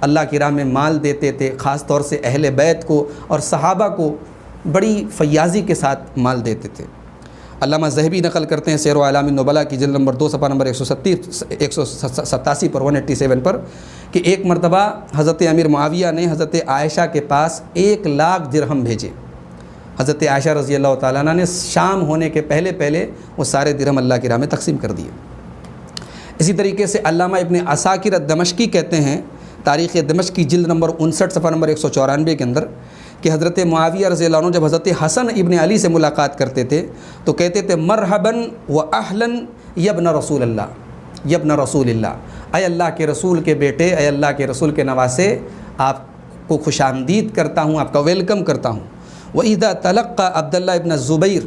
اللہ کی راہ میں مال دیتے تھے، خاص طور سے اہل بیت کو اور صحابہ کو بڑی فیاضی کے ساتھ مال دیتے تھے۔ علامہ ذہبی نقل کرتے ہیں سیر و اعلام النبلاء کی جلد نمبر 2 صفحہ نمبر 187 پر 187 پر کہ ایک مرتبہ حضرت امیر معاویہ نے حضرت عائشہ کے پاس 1,00,000 درہم بھیجے۔ حضرت عائشہ رضی اللہ تعالیٰ عنہ نے شام ہونے کے پہلے وہ سارے درہم اللہ کی راہ میں تقسیم کر دیے۔ اسی طریقے سے علامہ ابن عساکر الدمشقی کہتے ہیں تاریخ دمشق کی جلد نمبر 59 صفحہ نمبر 194 کے اندر کہ حضرت معاویہ رضی اللہ عنہ جب حضرت حسن ابن علی سے ملاقات کرتے تھے تو کہتے تھے مرحباً و اہلاً یبن رسول اللہ، یبن رسول اللہ، اے اللہ کے رسول کے بیٹے، اے اللہ کے رسول کے نواسے، آپ کو خوش آمدید کرتا ہوں، آپ کا ویلکم کرتا ہوں۔ وَإِذَا تَلَقَّى عبداللہ ابن الزبیر،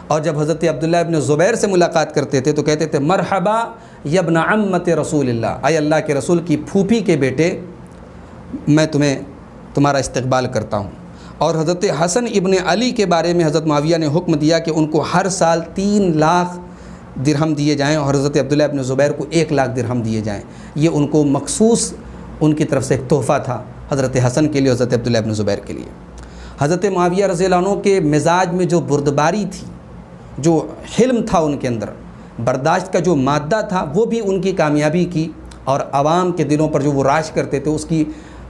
اور جب حضرت عبداللہ ابن زبیر سے ملاقات کرتے تھے تو کہتے تھے مرحبا یبن عمت رسول اللہ، اے اللہ کے رسول کی پھوپھی کے بیٹے، میں تمہارا استقبال کرتا ہوں۔ اور حضرت حسن ابن علی کے بارے میں حضرت معاویہ نے حکم دیا کہ ان کو ہر سال 3,00,000 درہم دیے جائیں اور حضرت عبداللہ ابن زبیر کو 1,00,000 درہم دیے جائیں۔ یہ ان کو مخصوص ان کی طرف سے ایک تحفہ تھا حضرت حسن کے لیے، حضرت عبداللہ ابن زبیر کے لیے۔ حضرت معاویہ رضی اللہ عنہ کے مزاج میں جو بردباری تھی، جو حلم تھا ان کے اندر، برداشت کا جو مادہ تھا، وہ بھی ان کی کامیابی کی، اور عوام کے دلوں پر جو وہ راج کرتے تھے اس کی،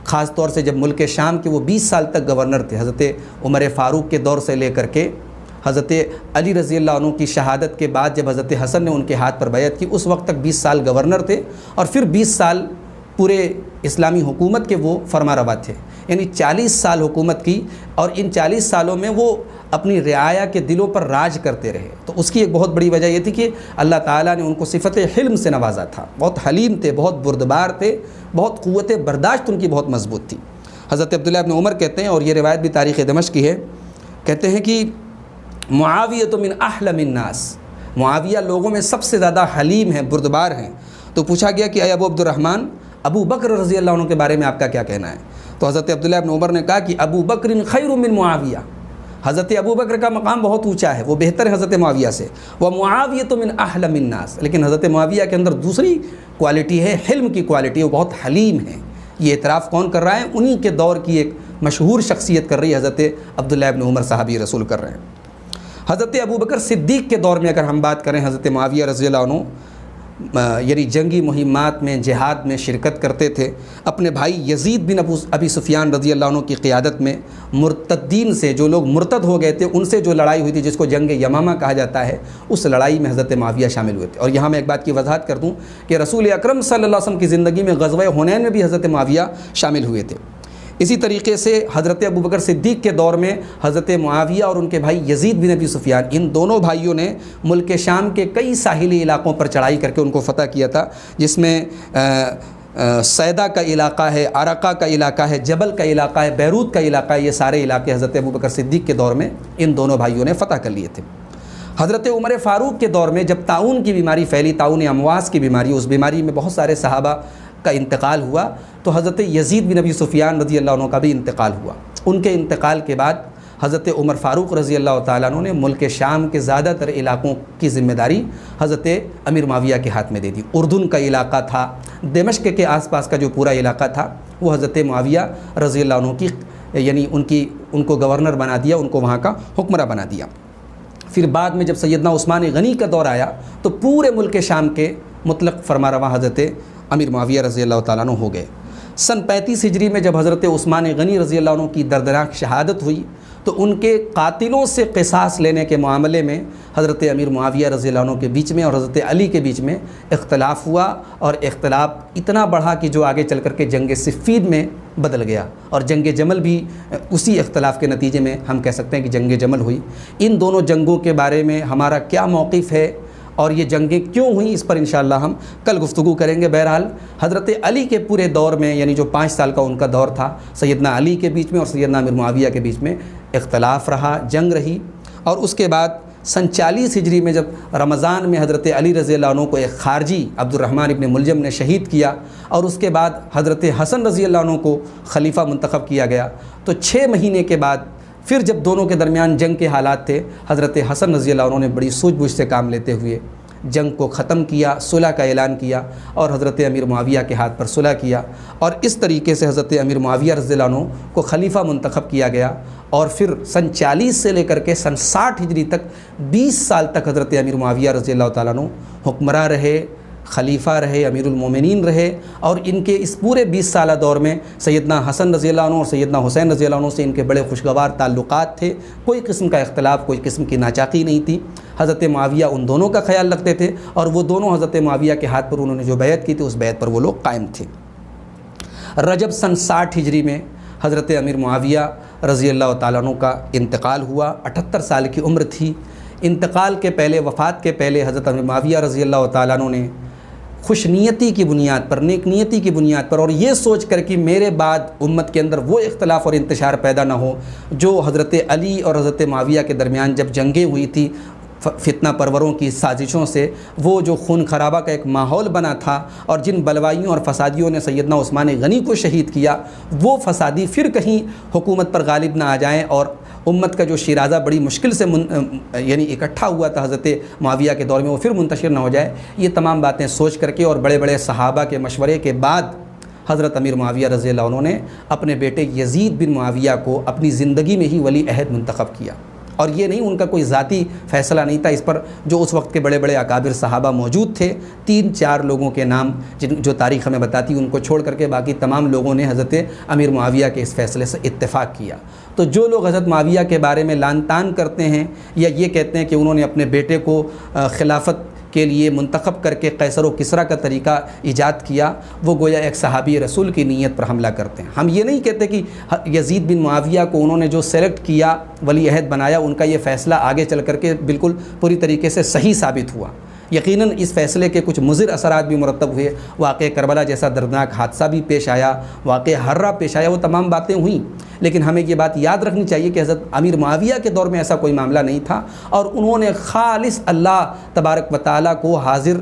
خاص طور سے جب ملک شام کے وہ 20 سال تک گورنر تھے، حضرت عمر فاروق کے دور سے لے کر کے حضرت علی رضی اللہ عنہ کی شہادت کے بعد جب حضرت حسن نے ان کے ہاتھ پر بیعت کی، اس وقت تک 20 سال گورنر تھے، اور پھر 20 سال پورے اسلامی حکومت کے وہ فرما روا تھے، یعنی 40 سال حکومت کی، اور ان 40 سالوں میں وہ اپنی رعایا کے دلوں پر راج کرتے رہے۔ تو اس کی ایک بہت بڑی وجہ یہ تھی کہ اللہ تعالیٰ نے ان کو صفت حلم سے نوازا تھا، بہت حلیم تھے، بہت بردبار تھے، بہت قوت برداشت ان کی بہت مضبوط تھی۔ حضرت عبداللہ ابن عمر کہتے ہیں، اور یہ روایت بھی تاریخ دمشق کی ہے، کہتے ہیں کہ معاویہ من احلم الناس، معاویہ لوگوں میں سب سے زیادہ حلیم ہیں، بردبار ہیں۔ تو پوچھا گیا کہ اے ابو عبد الرحمن، ابو بکر رضی اللہ عنہ کے بارے میں آپ کا کیا کہنا ہے؟ تو حضرت عبداللہ ابن عمر نے کہا کہ ابو بکر خیر من معاویہ، حضرت ابو بکر کا مقام بہت اونچا ہے، وہ بہتر ہے حضرت معاویہ سے۔ ومعاویہ من احلم الناس، لیکن حضرت معاویہ کے اندر دوسری کوالٹی ہے، حلم کی کوالٹی، وہ بہت حلیم ہیں۔ یہ اعتراف کون کر رہا ہے؟ انہی کے دور کی ایک مشہور شخصیت کر رہی ہے، حضرت عبداللہ ابن عمر صحابی رسول کر رہے ہیں۔ حضرت ابو بکر صدیق کے دور میں اگر ہم بات کریں، حضرت معاویہ رضی اللہ عنہ یعنی جنگی مہمات میں، جہاد میں شرکت کرتے تھے، اپنے بھائی یزید بن ابی سفیان رضی اللہ عنہ کی قیادت میں مرتدین سے، جو لوگ مرتد ہو گئے تھے، ان سے جو لڑائی ہوئی تھی جس کو جنگ یمامہ کہا جاتا ہے، اس لڑائی میں حضرت معاویہ شامل ہوئے تھے۔ اور یہاں میں ایک بات کی وضاحت کر دوں کہ رسول اکرم صلی اللہ علیہ وسلم کی زندگی میں غزوہ حنین میں بھی حضرت معاویہ شامل ہوئے تھے۔ اسی طریقے سے حضرت ابوبکر صدیق کے دور میں حضرت معاویہ اور ان کے بھائی یزید بن ابی سفیان، ان دونوں بھائیوں نے ملک شام کے کئی ساحلی علاقوں پر چڑھائی کر کے ان کو فتح کیا تھا، جس میں سیدہ کا علاقہ ہے، عرقہ کا علاقہ ہے، جبل کا علاقہ ہے، بیروت کا علاقہ ہے۔ یہ سارے علاقے حضرت ابوبکر صدیق کے دور میں ان دونوں بھائیوں نے فتح کر لیے تھے۔ حضرت عمر فاروق کے دور میں جب طاعون کی بیماری پھیلی، طاعون امواس کی بیماری، اس بیماری میں بہت سارے صحابہ کا انتقال ہوا، تو حضرت یزید بن ابی سفیان رضی اللہ عنہ کا بھی انتقال ہوا۔ ان کے انتقال کے بعد حضرت عمر فاروق رضی اللہ تعالیٰ عنہ نے ملک شام کے زیادہ تر علاقوں کی ذمہ داری حضرت امیر معاویہ کے ہاتھ میں دے دی۔ اردن کا علاقہ تھا، دمشق کے آس پاس کا جو پورا علاقہ تھا، وہ حضرت معاویہ رضی اللہ عنہ کی، یعنی ان کو گورنر بنا دیا، ان کو وہاں کا حکمراں بنا دیا۔ پھر بعد میں جب سیدنا عثمان غنی کا دور آیا تو پورے ملک شام کے مطلق فرمانروا حضرت امیر معاویہ رضی اللہ تعالیٰ عنہ ہو گئے۔ سن 35 ہجری میں جب حضرت عثمان غنی رضی اللہ عنہ کی دردناک شہادت ہوئی تو ان کے قاتلوں سے قصاص لینے کے معاملے میں حضرت امیر معاویہ رضی اللہ عنہ کے بیچ میں اور حضرت علی کے بیچ میں اختلاف ہوا، اور اختلاف اتنا بڑھا کہ جو آگے چل کر کے جنگ صفین میں بدل گیا، اور جنگ جمل بھی اسی اختلاف کے نتیجے میں ہم کہہ سکتے ہیں کہ جنگ جمل ہوئی۔ ان دونوں جنگوں کے بارے میں ہمارا کیا موقف ہے اور یہ جنگیں کیوں ہوئیں، اس پر انشاءاللہ ہم کل گفتگو کریں گے۔ بہرحال حضرت علی کے پورے دور میں، یعنی جو 5 سال کا ان کا دور تھا، سیدنا علی کے بیچ میں اور سیدنا امیر معاویہ کے بیچ میں اختلاف رہا، جنگ رہی، اور اس کے بعد سن 40 ہجری میں جب رمضان میں حضرت علی رضی اللہ عنہ کو ایک خارجی عبد الرحمن ابن ملجم نے شہید کیا، اور اس کے بعد حضرت حسن رضی اللہ عنہ کو خلیفہ منتخب کیا گیا، تو 6 مہینے کے بعد پھر جب دونوں کے درمیان جنگ کے حالات تھے، حضرت حسن رضی اللہ عنہ نے بڑی سوجھ بوجھ سے کام لیتے ہوئے جنگ کو ختم کیا، صلح کا اعلان کیا اور حضرت امیر معاویہ کے ہاتھ پر صلح کیا، اور اس طریقے سے حضرت امیر معاویہ رضی اللہ عنہ کو خلیفہ منتخب کیا گیا، اور پھر سن 40 سے لے کر کے سن 60 ہجری تک 20 سال تک حضرت امیر معاویہ رضی اللہ تعالیٰ عنہ حکمراں رہے، خلیفہ رہے، امیر المومنین رہے، اور ان کے اس پورے 20 سالہ دور میں سیدنا حسن رضی اللہ عنہ اور سیدنا حسین رضی اللہ عنہ سے ان کے بڑے خوشگوار تعلقات تھے، کوئی قسم کا اختلاف، کوئی قسم کی ناچاقی نہیں تھی۔ حضرت معاویہ ان دونوں کا خیال رکھتے تھے، اور وہ دونوں حضرت معاویہ کے ہاتھ پر انہوں نے جو بیعت کی تھی اس بیعت پر وہ لوگ قائم تھے۔ رجب سن 60 ہجری میں حضرت امیر معاویہ رضی اللہ تعالیٰ عنہ کا انتقال ہوا، 78 سال کی عمر تھی۔ انتقال کے پہلے، وفات کے پہلے حضرت امیر معاویہ رضی اللہ تعالیٰ عنہ نے خوش نیتی کی بنیاد پر، نیک نیتی کی بنیاد پر، اور یہ سوچ کر کہ میرے بعد امت کے اندر وہ اختلاف اور انتشار پیدا نہ ہو جو حضرت علی اور حضرت معاویہ کے درمیان جب جنگیں ہوئی تھی فتنہ پروروں کی سازشوں سے، وہ جو خون خرابہ کا ایک ماحول بنا تھا اور جن بلوائیوں اور فسادیوں نے سیدنا عثمان غنی کو شہید کیا، وہ فسادی پھر کہیں حکومت پر غالب نہ آ جائیں، اور امت کا جو شیرازہ بڑی مشکل سے یعنی اکٹھا ہوا تھا حضرت معاویہ کے دور میں، وہ پھر منتشر نہ ہو جائے۔ یہ تمام باتیں سوچ کر کے اور بڑے بڑے صحابہ کے مشورے کے بعد حضرت امیر معاویہ رضی اللہ عنہ نے اپنے بیٹے یزید بن معاویہ کو اپنی زندگی میں ہی ولی عہد منتخب کیا، اور یہ نہیں ان کا کوئی ذاتی فیصلہ نہیں تھا، اس پر جو اس وقت کے بڑے بڑے اکابر صحابہ موجود تھے، 3-4 لوگوں کے نام جو تاریخ ہمیں بتاتی، ان کو چھوڑ کر کے باقی تمام لوگوں نے حضرت امیر معاویہ کے اس فیصلے سے اتفاق کیا۔ تو جو لوگ حضرت معاویہ کے بارے میں لان تان کرتے ہیں یا یہ کہتے ہیں کہ انہوں نے اپنے بیٹے کو خلافت کے لیے منتخب کر کے قیصر و کسریٰ کا طریقہ ایجاد کیا، وہ گویا ایک صحابی رسول کی نیت پر حملہ کرتے ہیں۔ ہم یہ نہیں کہتے کہ یزید بن معاویہ کو انہوں نے جو سلیکٹ کیا، ولی عہد بنایا، ان کا یہ فیصلہ آگے چل کر کے بالکل پوری طریقے سے صحیح ثابت ہوا۔ یقیناً اس فیصلے کے کچھ مضر اثرات بھی مرتب ہوئے، واقعہ کربلا جیسا دردناک حادثہ بھی پیش آیا، واقعہ ہرہ پیش آیا، وہ تمام باتیں ہوئیں، لیکن ہمیں یہ بات یاد رکھنی چاہیے کہ حضرت امیر معاویہ کے دور میں ایسا کوئی معاملہ نہیں تھا، اور انہوں نے خالص اللہ تبارک و تعالیٰ کو حاضر،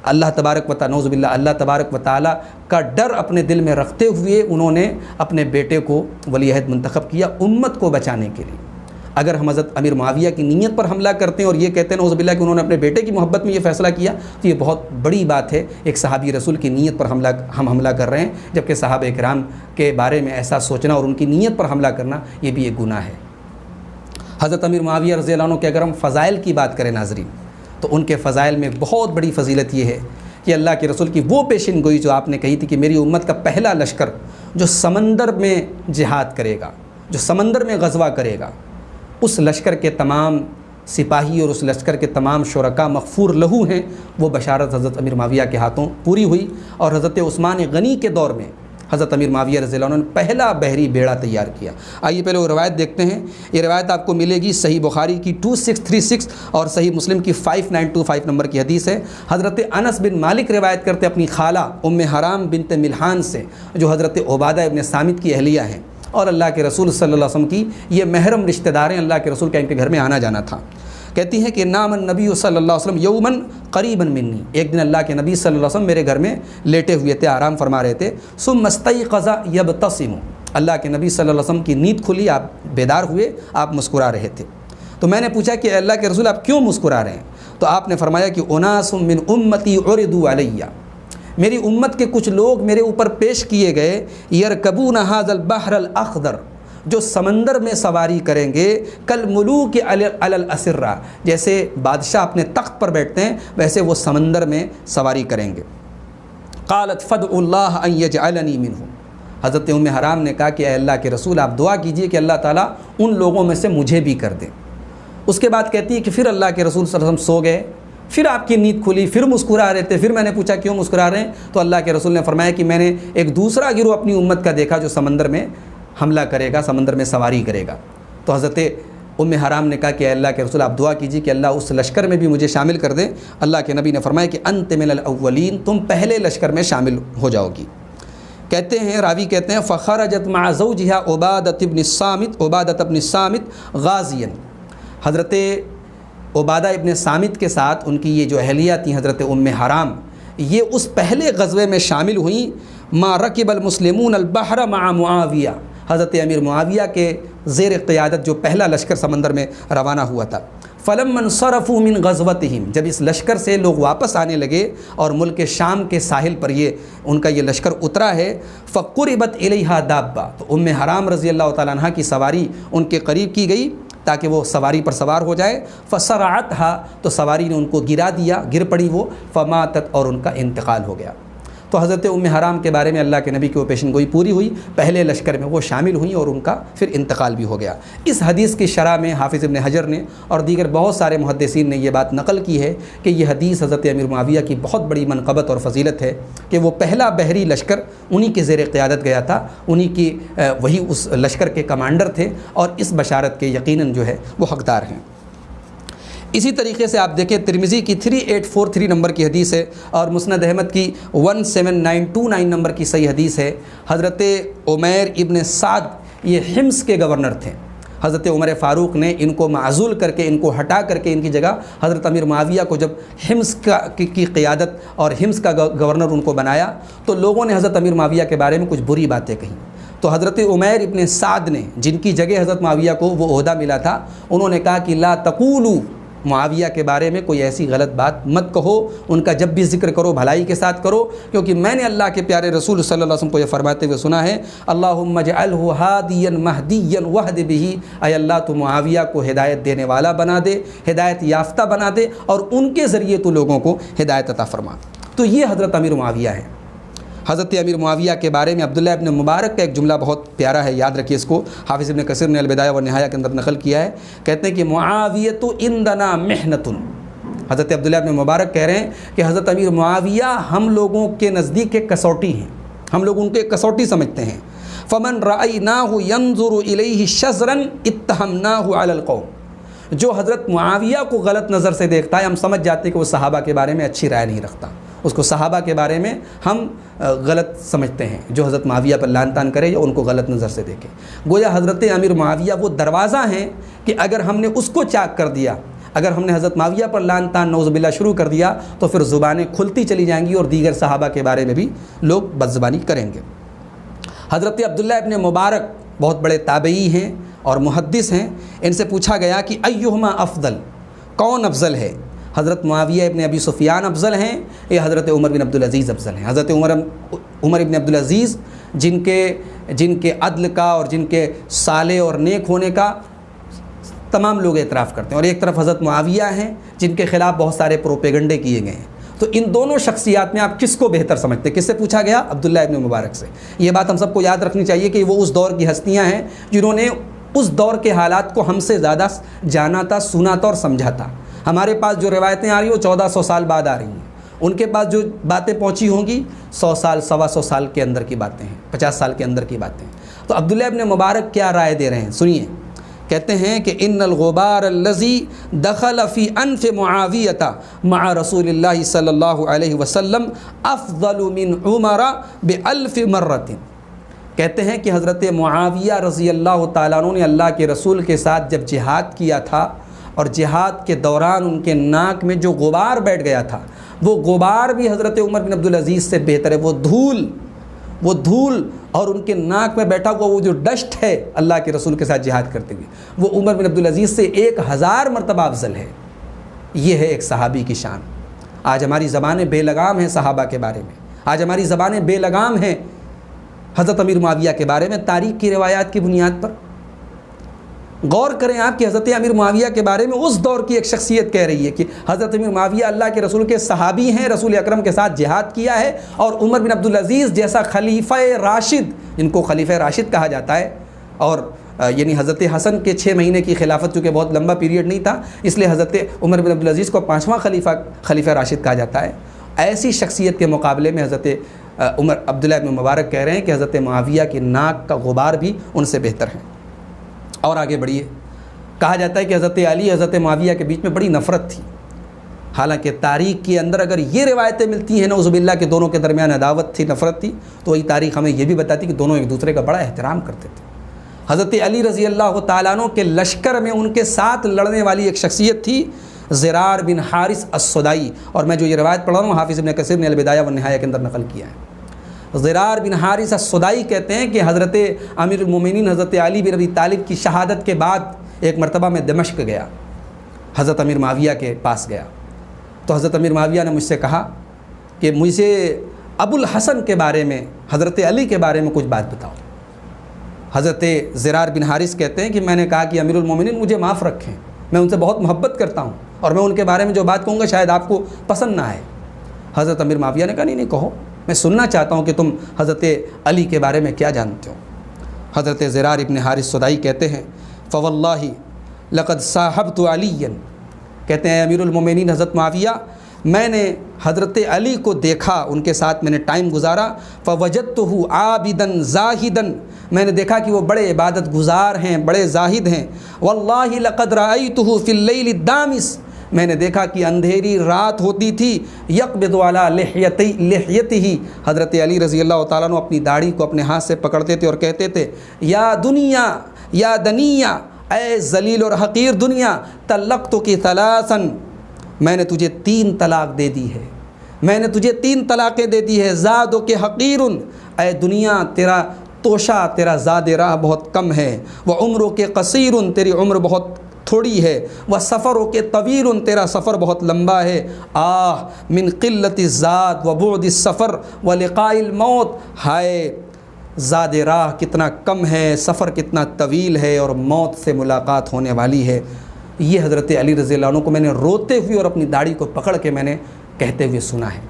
اللہ تبارک و تعالیٰ، نعوذ باللہ، اللہ تبارک و تعالیٰ کا ڈر اپنے دل میں رکھتے ہوئے انہوں نے اپنے بیٹے کو ولی عہد منتخب کیا امت کو بچانے کے لیے۔ اگر ہم حضرت امیر معاویہ کی نیت پر حملہ کرتے ہیں اور یہ کہتے ہیں نعوذ باللہ کہ انہوں نے اپنے بیٹے کی محبت میں یہ فیصلہ کیا، تو یہ بہت بڑی بات ہے۔ ایک صحابی رسول کی نیت پر ہم حملہ کر رہے ہیں، جبکہ صحابہ کرام کے بارے میں ایسا سوچنا اور ان کی نیت پر حملہ کرنا یہ بھی ایک گناہ ہے۔ حضرت امیر معاویہ رضی اللہ عنہ کے اگر ہم فضائل کی بات کریں ناظرین، تو ان کے فضائل میں بہت بڑی فضیلت یہ ہے کہ اللہ کے رسول کی وہ پیشن گوئی جو آپ نے کہی تھی کہ میری امت کا پہلا لشکر جو سمندر میں جہاد کرے گا، جو سمندر میں غزوہ کرے گا، اس لشکر کے تمام سپاہی اور اس لشکر کے تمام شرکاء مغفور لہو ہیں، وہ بشارت حضرت امیر معاویہ کے ہاتھوں پوری ہوئی۔ اور حضرت عثمان غنی کے دور میں حضرت امیر معاویہ رضی اللہ عنہ نے پہلا بحری بیڑا تیار کیا۔ آئیے پہلے وہ روایت دیکھتے ہیں۔ یہ روایت آپ کو ملے گی صحیح بخاری کی 2636 اور صحیح مسلم کی 5925 نمبر کی حدیث ہے۔ حضرت انس بن مالک روایت کرتے اپنی خالہ ام حرام بنت ملحان سے، جو حضرت عبادہ ابن صامت کی اہلیہ ہیں اور اللہ کے رسول صلی اللہ علیہ وسلم کی یہ محرم رشتہ دار ہیں، اللہ کے رسول کا ان کے گھر میں آنا جانا تھا۔ کہتی ہیں کہ نام النبی صلی اللہ علیہ وسلم یومن قریبا منی، ایک دن اللہ کے نبی صلی اللہ علیہ وسلم میرے گھر میں لیٹے ہوئے تھے، آرام فرما رہے تھے۔ ثم استيقظ يبتسم، اللہ کے نبی صلی اللہ علیہ وسلم کی نیند کھلی، آپ بیدار ہوئے، آپ مسکرا رہے تھے۔ تو میں نے پوچھا کہ اللہ کے رسول آپ کیوں مسکرا رہے ہیں؟ تو آپ نے فرمایا کہ اناس من امتی عرضوا علیہ، میری امت کے کچھ لوگ میرے اوپر پیش کیے گئے، یرکبون ھذا البحر الاخضر، جو سمندر میں سواری کریں گے، کالملوک علی الاسرہ، جیسے بادشاہ اپنے تخت پر بیٹھتے ہیں ویسے وہ سمندر میں سواری کریں گے۔ قالت فادعوا اللہ ان یجعلنی منہم، حضرت ام حرام نے کہا کہ اے اللہ کے رسول آپ دعا کیجئے کہ اللہ تعالیٰ ان لوگوں میں سے مجھے بھی کر دے۔ اس کے بعد کہتی ہے کہ پھر اللہ کے رسول صلی اللہ علیہ وسلم سو گئے، پھر آپ کی نیند کھلی، پھر مسکرا رہے تھے، پھر میں نے پوچھا کیوں مسکرا رہے ہیں؟ تو اللہ کے رسول نے فرمایا کہ میں نے ایک دوسرا گروہ اپنی امت کا دیکھا جو سمندر میں حملہ کرے گا، سمندر میں سواری کرے گا۔ تو حضرت ام حرام نے کہا کہ اے اللہ کے رسول آپ دعا کیجیے کہ اللہ اس لشکر میں بھی مجھے شامل کر دے۔ اللہ کے نبی نے فرمایا کہ انت من الاولین، تم پہلے لشکر میں شامل ہو جاؤ گی۔ کہتے ہیں راوی کہتے ہیں فخرجت مع زوجها عبادۃ بن الصامت غازیا، حضرت عبادہ ابن صامت کے ساتھ ان کی یہ جو اہلیہ تھیں حضرت ام حرام، یہ اس پہلے غزوے میں شامل ہوئیں۔ ما رکب المسلمون البحر مع معاویہ، حضرت امیر معاویہ کے زیر قیادت جو پہلا لشکر سمندر میں روانہ ہوا تھا۔ فلما انصرفوا من غزوتهم، جب اس لشکر سے لوگ واپس آنے لگے اور ملک شام کے ساحل پر ان کا یہ لشکر اترا ہے، فقربت الیہا دابہ، تو ام حرام رضی اللہ تعالیٰ عنہ کی سواری ان کے قریب کی گئی تاکہ وہ سواری پر سوار ہو جائے، فصرعتها، تو سواری نے ان کو گرا دیا، گر پڑی وہ، فماتت، اور ان کا انتقال ہو گیا۔ تو حضرت ام حرام کے بارے میں اللہ کے نبی کی وہ پیشن گوئی پوری ہوئی، پہلے لشکر میں وہ شامل ہوئیں اور ان کا پھر انتقال بھی ہو گیا۔ اس حدیث کی شرح میں حافظ ابن حجر نے اور دیگر بہت سارے محدثین نے یہ بات نقل کی ہے کہ یہ حدیث حضرت امیر معاویہ کی بہت بڑی منقبت اور فضیلت ہے کہ وہ پہلا بحری لشکر انہی کے زیر قیادت گیا تھا، انہی کی وہی اس لشکر کے کمانڈر تھے، اور اس بشارت کے یقیناً جو ہے وہ حقدار ہیں۔ اسی طریقے سے آپ دیکھیں ترمذی کی 3843 نمبر کی حدیث ہے، اور مسند احمد کی 17929 نمبر کی صحیح حدیث ہے۔ حضرت عمیر ابن سعد یہ حمص کے گورنر تھے، حضرت عمر فاروق نے ان کو معزول کر کے، ان کو ہٹا کر کے ان کی جگہ حضرت امیر معاویہ کو جب حمص کی قیادت اور حمص کا گورنر ان کو بنایا، تو لوگوں نے حضرت امیر معاویہ کے بارے میں کچھ بری باتیں کہیں۔ تو حضرت عمیر ابن سعد نے، جن کی جگہ حضرت معاویہ کو وہ عہدہ ملا تھا، انہوں نے کہا کہ لا تقولوا، معاویہ کے بارے میں کوئی ایسی غلط بات مت کہو، ان کا جب بھی ذکر کرو بھلائی کے ساتھ کرو، کیونکہ میں نے اللہ کے پیارے رسول صلی اللہ علیہ وسلم کو یہ فرماتے ہوئے سنا ہے، اللہم اجعلہ ہادیا مہدیا واہد بہ، اے اللہ تو معاویہ کو ہدایت دینے والا بنا دے، ہدایت یافتہ بنا دے، اور ان کے ذریعے تو لوگوں کو ہدایت عطا فرما۔ تو یہ حضرت امیر معاویہ ہے۔ حضرت امیر معاویہ کے بارے میں عبداللہ ابن مبارک کا ایک جملہ بہت پیارا ہے، یاد رکھیے اس کو، حافظ ابن کثیر نے البدایہ والنہایہ کے اندر نقل کیا ہے، کہتے ہیں کہ معاویۃ عندنا محنۃ، حضرت عبداللہ ابن مبارک کہہ رہے ہیں کہ حضرت امیر معاویہ ہم لوگوں کے نزدیک ایک کسوٹی ہیں، ہم لوگ ان کو ایک کسوٹی سمجھتے ہیں۔ فمن رأیناہ ینظر الیہ شزرا اتہمناہ علی القوم، جو حضرت معاویہ کو غلط نظر سے دیکھتا ہے، ہم سمجھ جاتے ہیں کہ وہ صحابہ کے بارے میں اچھی رائے نہیں رکھتا، اس کو صحابہ کے بارے میں ہم غلط سمجھتے ہیں، جو حضرت معاویہ پر لعن طعن کرے یا ان کو غلط نظر سے دیکھے۔ گویا حضرت امیر معاویہ وہ دروازہ ہیں کہ اگر ہم نے اس کو چاک کر دیا، اگر ہم نے حضرت معاویہ پر لعن طعن نعوذ باللہ شروع کر دیا، تو پھر زبانیں کھلتی چلی جائیں گی اور دیگر صحابہ کے بارے میں بھی لوگ بدزبانی کریں گے۔ حضرت عبداللہ ابن مبارک بہت بڑے تابعی ہیں اور محدث ہیں، ان سے پوچھا گیا کہ ایہما افضل، کون افضل ہے، حضرت معاویہ ابن ابی سفیان افضل ہیں یا حضرت عمر بن عبدالعزیز افضل ہیں؟ حضرت عمر ابن عبدالعزیز جن کے عدل کا اور جن کے صالح اور نیک ہونے کا تمام لوگ اعتراف کرتے ہیں، اور ایک طرف حضرت معاویہ ہیں جن کے خلاف بہت سارے پروپیگنڈے کیے گئے ہیں۔ تو ان دونوں شخصیات میں آپ کس کو بہتر سمجھتے ہیں؟ کس سے پوچھا گیا؟ عبداللہ ابن مبارک سے۔ یہ بات ہم سب کو یاد رکھنی چاہیے کہ وہ اس دور کی ہستیاں ہیں جنہوں نے اس دور کے حالات کو ہم سے زیادہ جانا تھا، سنا تھا اور سمجھا تھا۔ ہمارے پاس جو روایتیں آ رہی ہیں وہ 1400 سال بعد آ رہی ہیں، ان کے پاس جو باتیں پہنچی ہوں گی 100 سال، 125 سال کے اندر کی باتیں ہیں، 50 سال کے اندر کی باتیں ہیں۔ تو عبداللہ ابن مبارک کیا رائے دے رہے ہیں سنیے، کہتے ہیں کہ ان الغبار الذی دخل فی انف معاویہ مع رسول اللہ صلی اللہ علیہ وسلم افضل من عمر بألف مرۃ، کہتے ہیں کہ حضرت معاویہ رضی اللہ تعالیٰ عنہ نے اللہ کے رسول کے ساتھ جب جہاد کیا تھا، اور جہاد کے دوران ان کے ناک میں جو غبار بیٹھ گیا تھا، وہ غبار بھی حضرت عمر بن عبدالعزیز سے بہتر ہے۔ وہ دھول اور ان کے ناک میں بیٹھا ہوا وہ جو ڈسٹ ہے اللہ کے رسول کے ساتھ جہاد کرتے ہوئے، وہ عمر بن عبدالعزیز سے 1000 مرتبہ افضل ہے۔ یہ ہے ایک صحابی کی شان۔ آج ہماری زبانیں بے لگام ہیں صحابہ کے بارے میں، آج ہماری زبانیں بے لگام ہیں حضرت امیر معاویہ کے بارے میں، تاریخ کی روایات کی بنیاد پر۔ غور کریں آپ کہ حضرت امیر معاویہ کے بارے میں اس دور کی ایک شخصیت کہہ رہی ہے کہ حضرت امیر معاویہ اللہ کے رسول کے صحابی ہیں، رسول اکرم کے ساتھ جہاد کیا ہے، اور عمر بن عبدالعزیز جیسا خلیفہ راشد، جن کو خلیفہ راشد کہا جاتا ہے، اور یعنی حضرت حسن کے 6 مہینے کی خلافت چونکہ بہت لمبا پیریڈ نہیں تھا، اس لیے حضرت عمر بن عبدالعزیز کو 5واں خلیفہ راشد کہا جاتا ہے۔ ایسی شخصیت کے مقابلے میں حضرت عبداللہ ابن مبارک کہہ رہے ہیں کہ حضرت معاویہ کی ناک کا غبار بھی ان سے بہتر ہے۔ اور آگے بڑھیے، کہا جاتا ہے کہ حضرت علی حضرت معاویہ کے بیچ میں بڑی نفرت تھی، حالانکہ تاریخ کے اندر اگر یہ روایتیں ملتی ہیں نعوذ باللہ کہ دونوں کے درمیان عداوت تھی، نفرت تھی، تو وہی تاریخ ہمیں یہ بھی بتاتی کہ دونوں ایک دوسرے کا بڑا احترام کرتے تھے۔ حضرت علی رضی اللہ تعالیٰ عنہ کے لشکر میں ان کے ساتھ لڑنے والی ایک شخصیت تھی زرار بن حارث السدائی، اور میں جو یہ روایت پڑھ رہا ہوں حافظ ابن کثیر نے البدایہ والنہایہ کے اندر نقل کیا ہے۔ زرار بن حارث السدائی کہتے ہیں کہ حضرت امیر المومنین حضرت علی بن ابی طالب کی شہادت کے بعد ایک مرتبہ میں دمشق گیا، حضرت امیر معاویہ کے پاس گیا تو حضرت امیر معاویہ نے مجھ سے کہا کہ مجھے ابو الحسن کے بارے میں، حضرت علی کے بارے میں کچھ بات بتاؤ۔ حضرت زرار بن حارث کہتے ہیں کہ میں نے کہا کہ امیر المومنین مجھے معاف رکھیں، میں ان سے بہت محبت کرتا ہوں اور میں ان کے بارے میں جو بات کہوں گا شاید آپ کو پسند نہ آئے۔ حضرت امیر معاویہ نے کہا نہیں کہو، میں سننا چاہتا ہوں کہ تم حضرت علی کے بارے میں کیا جانتے ہو۔ حضرت زرار بن حارث سدائی کہتے ہیں فواللہ لقد صاحبت علیًا، کہتے ہیں امیر المومنین حضرت معاویہ، میں نے حضرت علی کو دیکھا، ان کے ساتھ میں نے ٹائم گزارا، فوجدتہ عابدا زاہدا، میں نے دیکھا کہ وہ بڑے عبادت گزار ہیں، بڑے زاہد ہیں۔ واللہ لقد رأیتہ فی اللیل الدامس، میں نے دیکھا کہ اندھیری رات ہوتی تھی، یقبض علی لحیتہ، حضرت علی رضی اللہ تعالیٰ عنہ اپنی داڑھی کو اپنے ہاتھ سے پکڑتے تھے اور کہتے تھے یا دنیا یا دنیا، اے ذلیل اور حقیر دنیا، طلقتک ثلاثا، میں نے تجھے 3 طلاق دے دی ہے، میں نے تجھے 3 طلاقیں دے دی ہے۔ زادک حقیر، اے دنیا تیرا توشہ، تیرا زاد راہ بہت کم ہے۔ وعمرک قصیر، تیری عمر بہت تھوڑی ہے۔ وسفرک طویل، تیرا سفر بہت لمبا ہے۔ آہ من قلت الزاد وبعد السفر ولقاء الموت، ہائے زاد راہ کتنا کم ہے، سفر کتنا طویل ہے اور موت سے ملاقات ہونے والی ہے۔ یہ حضرت علی رضی اللہ عنہ کو میں نے روتے ہوئے اور اپنی داڑھی کو پکڑ کے میں نے کہتے ہوئے سنا ہے۔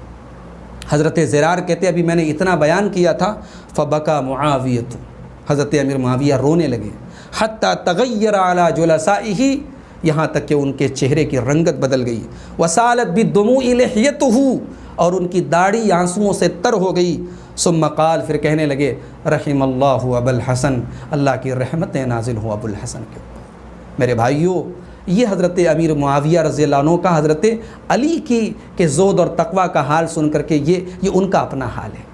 حضرت زرار کہتے ابھی میں نے اتنا بیان کیا تھا، فبکا معاویۃ، حضرت امیر معاویہ رونے لگے، حتی تغیر علی جلسائہ، یہاں تک کہ ان کے چہرے کی رنگت بدل گئی، وسالت بالدموع لحیتہ، اور ان کی داڑھی آنسوؤں سے تر ہو گئی۔ ثم قال، پھر کہنے لگے رحم اللہ ابا الحسن، اللہ کی رحمتیں نازل ہوں ابو الحسن کے اوپر۔ میرے بھائیوں، یہ حضرت امیر معاویہ رضی اللہ عنہ کا حضرت علی کے زہد اور تقویٰ کا حال سن کر کے یہ ان کا اپنا حال ہے۔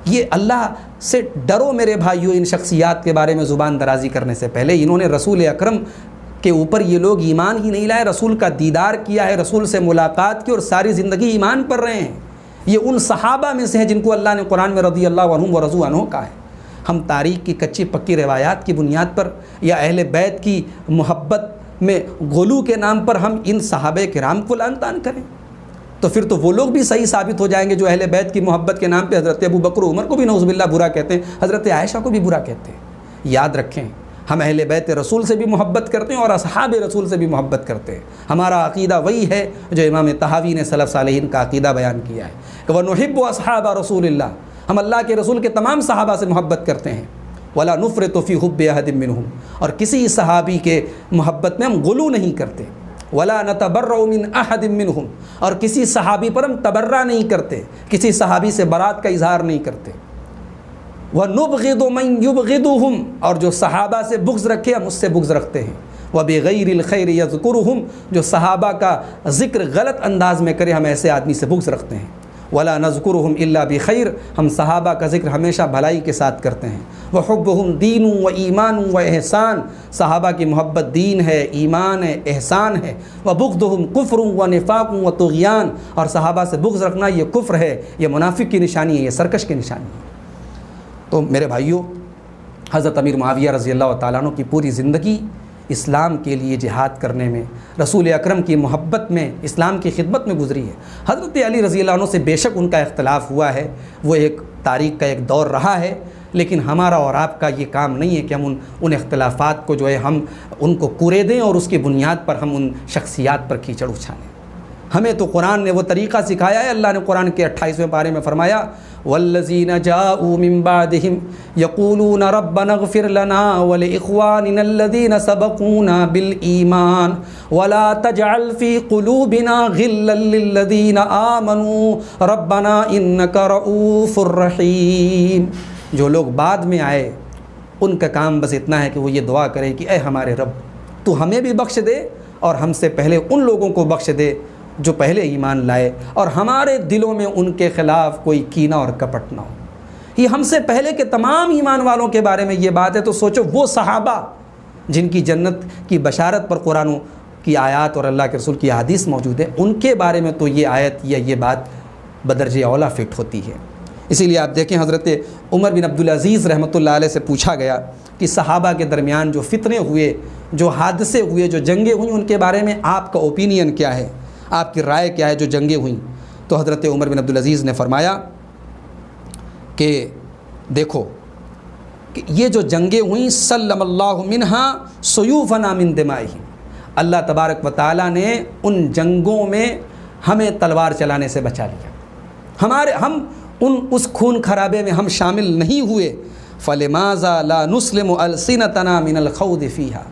یہ اللہ سے ڈرو میرے بھائیوں، ان شخصیات کے بارے میں زبان درازی کرنے سے پہلے انہوں نے رسول اکرم کے اوپر یہ لوگ ایمان ہی نہیں لائے، رسول کا دیدار کیا ہے، رسول سے ملاقات کی اور ساری زندگی ایمان پر رہے ہیں۔ یہ ان صحابہ میں سے ہیں جن کو اللہ نے قرآن میں رضی اللہ عنہم ورضوا عنہ کہا ہے۔ ہم تاریخ کی کچی پکی روایات کی بنیاد پر یا اہل بیت کی محبت میں غلو کے نام پر ہم ان صحابہ کرام کو لعن طعن کریں تو پھر تو وہ لوگ بھی صحیح ثابت ہو جائیں گے جو اہل بیت کی محبت کے نام پہ حضرت ابو بکر و عمر کو بھی نعوذ باللہ برا کہتے ہیں، حضرت عائشہ کو بھی برا کہتے ہیں۔ یاد رکھیں، ہم اہل بیت رسول سے بھی محبت کرتے ہیں اور اصحاب رسول سے بھی محبت کرتے ہیں۔ ہمارا عقیدہ وہی ہے جو امام طحاوی نے سلف صالحین کا عقیدہ بیان کیا ہے کہ وَنُحِبُّ أَصْحَابَ رسول اللہ، ہم اللہ کے رسول کے تمام صحابہ سے محبت کرتے ہیں۔ وَلَا نُفْرِطُ فِي حُبِّ أَحَدٍ مِّنْهُمْ، اور کسی صحابی کے محبت میں ہم غلو نہیں کرتے۔ وَلَا نَتَبَرَّأُ مِنْ أَحَدٍ مِّنْهُمْ، اور کسی صحابی پر ہم تبرہ نہیں کرتے، کسی صحابی سے برات کا اظہار نہیں کرتے۔ وَنُبْغِضُ مَنْ يُبْغِضُهُمْ، اور جو صحابہ سے بغض رکھے ہم اس سے بغض رکھتے ہیں۔ وَبِغَيْرِ الْخَيْرِ يَذْكُرُهُمْ، جو صحابہ کا ذکر غلط انداز میں کرے ہم ایسے آدمی سے بغض رکھتے ہیں۔ وَلَا نَذْكُرُهُمْ إِلَّا بِخَيْرٍ، ہم صحابہ کا ذکر ہمیشہ بھلائی کے ساتھ کرتے ہیں۔ وَحُبُّهُمْ دِينٌ وَإِيمَانٌ وَإِحْسَانٌ، صحابہ کی محبت دین ہے، ایمان ہے، احسان ہے۔ وَبُغْضُهُمْ كُفْرٌ وَنِفَاقٌ وَطُغْيَانٌ، اور صحابہ سے بغض رکھنا یہ کفر ہے، یہ منافق کی نشانی ہے، یہ سرکش کی نشانی ہے۔ تو میرے بھائیوں، حضرت امیر معاویہ رضی اللہ تعالیٰ عنہ کی پوری زندگی اسلام کے لیے جہاد کرنے میں، رسول اکرم کی محبت میں، اسلام کی خدمت میں گزری ہے۔ حضرت علی رضی اللہ عنہ سے بے شک ان کا اختلاف ہوا ہے، وہ ایک تاریخ کا ایک دور رہا ہے، لیکن ہمارا اور آپ کا یہ کام نہیں ہے کہ ہم ان اختلافات کو جو ہے ہم ان کو کوڑے دیں اور اس کی بنیاد پر ہم ان شخصیات پر کیچڑ اچھالیں۔ ہمیں تو قرآن نے وہ طریقہ سکھایا ہے۔ اللہ نے قرآن کے 28ویں پارے میں فرمایا والذین جاءوا من بعدهم یقولون ربنا اغفر لنا ولإخواننا الذین سبقونا بالایمان ولا تجعل فی قلوبنا غلا للذین آمنوا ربنا انک رؤوف رحیم۔ جو لوگ بعد میں آئے ان کا کام بس اتنا ہے کہ وہ یہ دعا کرے کہ اے ہمارے رب تو ہمیں بھی بخش دے اور ہم سے پہلے ان لوگوں کو بخش دے جو پہلے ایمان لائے، اور ہمارے دلوں میں ان کے خلاف کوئی کینہ اور کپٹ نہ ہو۔ یہ ہم سے پہلے کے تمام ایمان والوں کے بارے میں یہ بات ہے، تو سوچو وہ صحابہ جن کی جنت کی بشارت پر قرآن کی آیات اور اللہ کے رسول کی حدیث موجود ہے، ان کے بارے میں تو یہ آیت یا یہ بات بدرجہ اولا فٹ ہوتی ہے۔ اسی لیے آپ دیکھیں حضرت عمر بن عبدالعزیز رحمۃ اللہ علیہ سے پوچھا گیا کہ صحابہ کے درمیان جو فتنے ہوئے، جو حادثے ہوئے، جو جنگیں ہوئیں، ان کے بارے میں آپ کا اوپینین کیا ہے، آپ کی رائے کیا ہے جو جنگیں ہوئیں؟ تو حضرت عمر بن عبدالعزیز نے فرمایا کہ دیکھو کہ یہ جو جنگیں ہوئیں سلم اللہ منہا سیوفنا من دمائہم، اللہ تبارک و تعالیٰ نے ان جنگوں میں ہمیں تلوار چلانے سے بچا لیا، ہم اس خون خرابے میں ہم شامل نہیں ہوئے۔ فلماذا لا نسلم السنتنا من الخوض فیہا،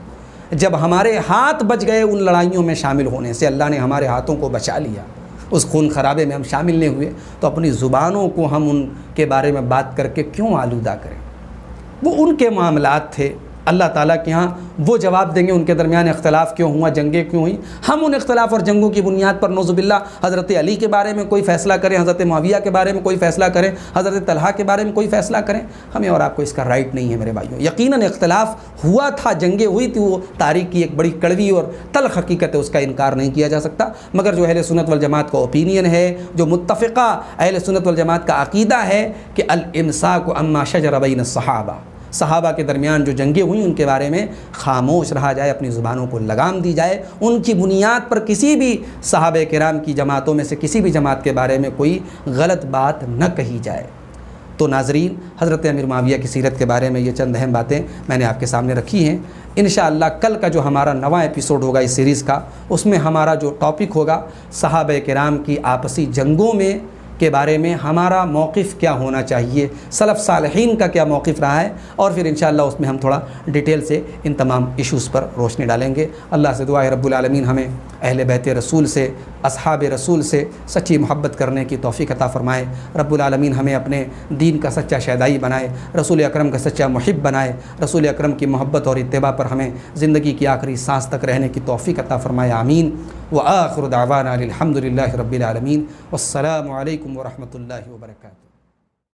جب ہمارے ہاتھ بچ گئے ان لڑائیوں میں شامل ہونے سے، اللہ نے ہمارے ہاتھوں کو بچا لیا، اس خون خرابے میں ہم شامل نہیں ہوئے، تو اپنی زبانوں کو ہم ان کے بارے میں بات کر کے کیوں آلودہ کریں؟ وہ ان کے معاملات تھے، اللہ تعالیٰ کے ہاں وہ جواب دیں گے ان کے درمیان اختلاف کیوں ہوا، جنگیں کیوں ہوئیں۔ ہم ان اختلاف اور جنگوں کی بنیاد پر نعوذ باللہ حضرت علی کے بارے میں کوئی فیصلہ کریں، حضرت معاویہ کے بارے میں کوئی فیصلہ کریں، حضرت طلحہ کے بارے میں کوئی فیصلہ کریں، ہمیں اور آپ کو اس کا رائٹ نہیں ہے میرے بھائیوں۔ یقیناً اختلاف ہوا تھا، جنگیں ہوئی تھی، وہ تاریخ کی ایک بڑی کڑوی اور تلخ حقیقت ہے، اس کا انکار نہیں کیا جا سکتا، مگر جو اہل سنت والجماعت کا اوپینین ہے، جو متفقہ اہل سنت والجماعت کا عقیدہ ہے کہ الامساک عما شجر بین الصحابہ، صحابہ کے درمیان جو جنگیں ہوئیں ان کے بارے میں خاموش رہا جائے، اپنی زبانوں کو لگام دی جائے، ان کی بنیاد پر کسی بھی صحابہ کرام کی جماعتوں میں سے کسی بھی جماعت کے بارے میں کوئی غلط بات نہ کہی جائے۔ تو ناظرین، حضرت امیر معاویہ کی سیرت کے بارے میں یہ چند اہم باتیں میں نے آپ کے سامنے رکھی ہیں۔ انشاءاللہ کل کا جو ہمارا نواں ایپیسوڈ ہوگا اس سیریز کا، اس میں ہمارا جو ٹاپک ہوگا صحابہ کرام کی آپسی جنگوں میں کے بارے میں ہمارا موقف کیا ہونا چاہیے، سلف صالحین کا کیا موقف رہا ہے، اور پھر انشاءاللہ اس میں ہم تھوڑا ڈیٹیل سے ان تمام ایشوز پر روشنی ڈالیں گے۔ اللہ سے دعا ہے رب العالمین ہمیں اہل بیت رسول سے، اصحاب رسول سے سچی محبت کرنے کی توفیق عطا فرمائے۔ رب العالمین ہمیں اپنے دین کا سچا شیدائی بنائے، رسول اکرم کا سچا محب بنائے، رسول اکرم کی محبت اور اتباع پر ہمیں زندگی کی آخری سانس تک رہنے کی توفیق عطا فرمائے، آمین۔ وآخر دعوانا الحمد للہ رب العالمین، والسلام علیکم ورحمۃ اللہ وبرکاتہ۔